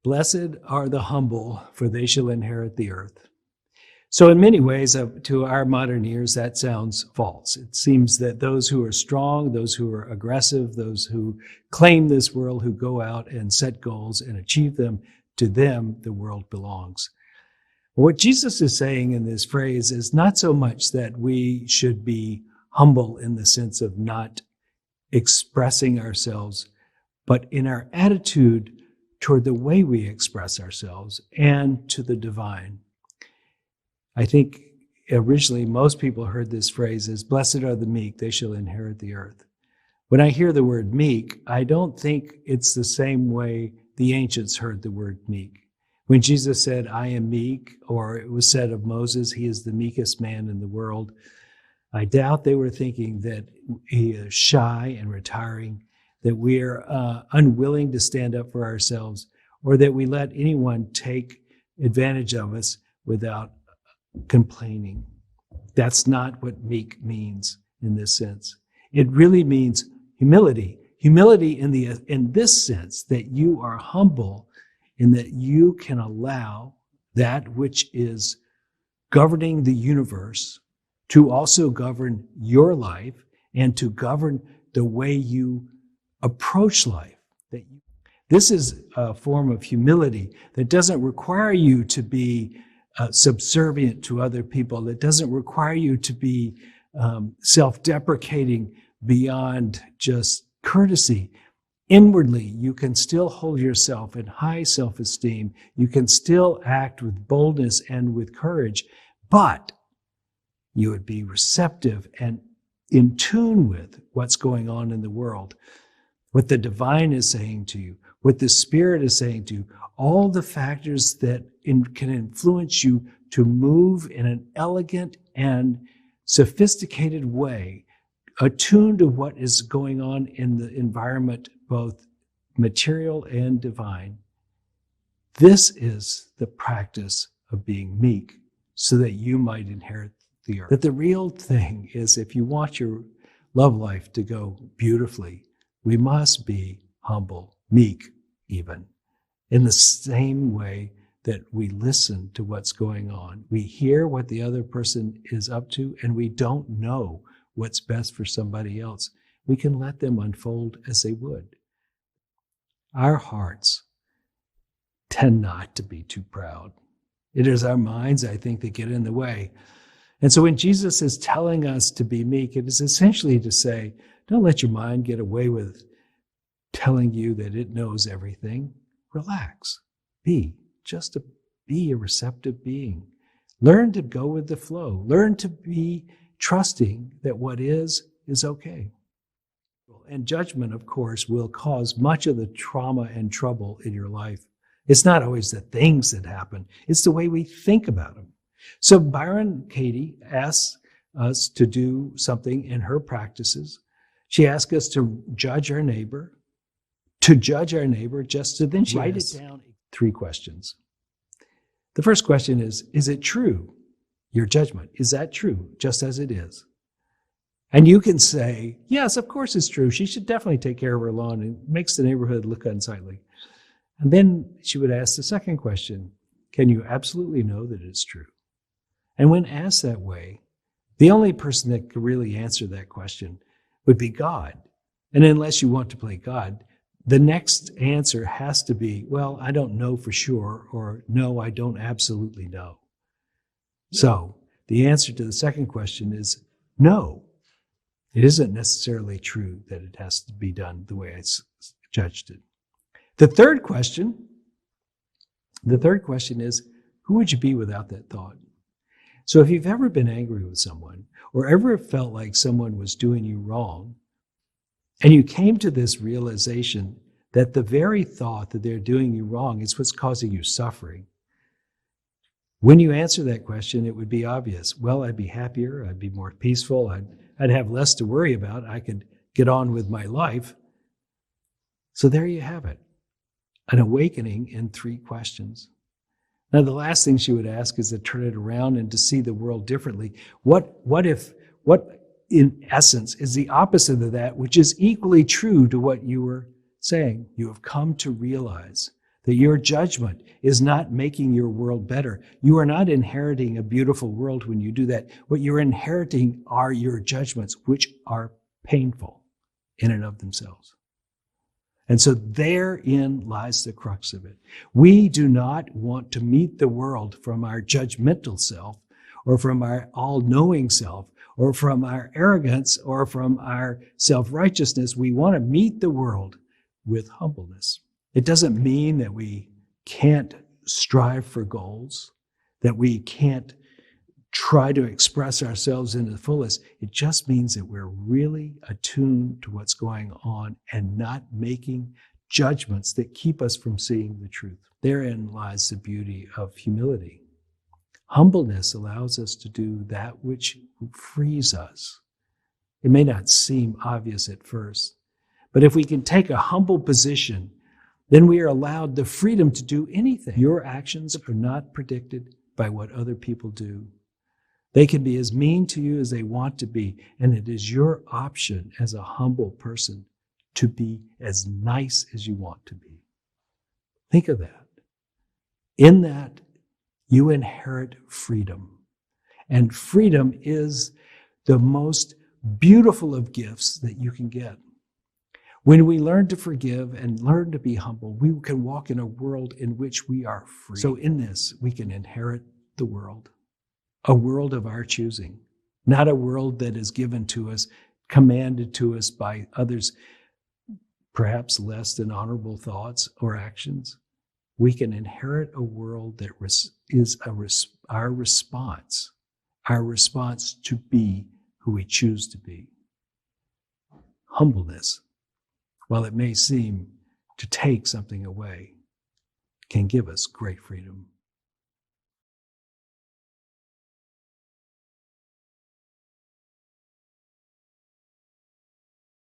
Blessed are the humble, for they shall inherit the earth. So in many ways, to our modern ears, that sounds false. It seems that those who are strong, those who are aggressive, those who claim this world, who go out and set goals and achieve them, to them, the world belongs. What Jesus is saying in this phrase is not so much that we should be humble in the sense of not expressing ourselves, but in our attitude toward the way we express ourselves and to the divine. I think originally most people heard this phrase as, blessed are the meek, they shall inherit the earth. When I hear the word meek, I don't think it's the same way the ancients heard the word meek. When Jesus said, I am meek, or it was said of Moses, he is the meekest man in the world, I doubt they were thinking that he is shy and retiring, that we are unwilling to stand up for ourselves, or that we let anyone take advantage of us without complaining. That's not what meek means in this sense. It really means humility. Humility in this sense, that you are humble in that you can allow that which is governing the universe to also govern your life and to govern the way you approach life. This is a form of humility that doesn't require you to be subservient to other people. That doesn't require you to be self-deprecating beyond just courtesy. Inwardly, you can still hold yourself in high self-esteem. You can still act with boldness and with courage, but you would be receptive and in tune with what's going on in the world, what the divine is saying to you, what the Spirit is saying to you, all the factors that can influence you to move in an elegant and sophisticated way, attuned to what is going on in the environment, both material and divine. This is the practice of being meek so that you might inherit the earth. But the real thing is, if you want your love life to go beautifully, we must be humble, meek even, in the same way that we listen to what's going on. We hear what the other person is up to, and we don't know what's best for somebody else. We can let them unfold as they would. Our hearts tend not to be too proud. It is our minds, I think, that get in the way. And so when Jesus is telling us to be meek, it is essentially to say, don't let your mind get away with telling you that it knows everything. Relax. Be a receptive being. Learn to go with the flow. Learn to be trusting that what is okay. And judgment, of course, will cause much of the trauma and trouble in your life. It's not always the things that happen. It's the way we think about them. So Byron Katie asks us to do something in her practices. She asks us to judge our neighbor, just to then write it down. 3 questions. The first question is it true? Your judgment, is that true, just as it is? And you can say, yes, of course it's true. She should definitely take care of her lawn. It makes the neighborhood look unsightly. And then she would ask the second question, can you absolutely know that it's true? And when asked that way, the only person that could really answer that question would be God. And unless you want to play God, the next answer has to be, well, I don't know for sure, or no, I don't absolutely know. So the answer to the second question is no. It isn't necessarily true that it has to be done the way I judged it. The third question is, who would you be without that thought? So if you've ever been angry with someone, or ever felt like someone was doing you wrong, and you came to this realization that the very thought that they're doing you wrong is what's causing you suffering, when you answer that question, it would be obvious. Well, I'd be happier, I'd be more peaceful, I'd have less to worry about, I could get on with my life. So there you have it, an awakening in 3 questions. Now, the last thing she would ask is to turn it around and to see the world differently. What in essence is the opposite of that, which is equally true to what you were saying? You have come to realize that your judgment is not making your world better. You are not inheriting a beautiful world when you do that. What you're inheriting are your judgments, which are painful in and of themselves. And so therein lies the crux of it. We do not want to meet the world from our judgmental self, or from our all-knowing self, or from our arrogance, or from our self-righteousness. We want to meet the world with humbleness. It doesn't mean that we can't strive for goals, that we can't try to express ourselves in the fullest. It just means that we're really attuned to what's going on and not making judgments that keep us from seeing the truth. Therein lies the beauty of humility. Humbleness allows us to do that which frees us. It may not seem obvious at first, but if we can take a humble position, then we are allowed the freedom to do anything. Your actions are not predicted by what other people do. They can be as mean to you as they want to be, and it is your option as a humble person to be as nice as you want to be. Think of that. In that, you inherit freedom. And freedom is the most beautiful of gifts that you can get. When we learn to forgive and learn to be humble, we can walk in a world in which we are free. So in this, we can inherit the world, a world of our choosing, not a world that is given to us, commanded to us by others, perhaps less than honorable thoughts or actions. We can inherit a world that is our response to be who we choose to be. Humbleness, while it may seem to take something away, can give us great freedom.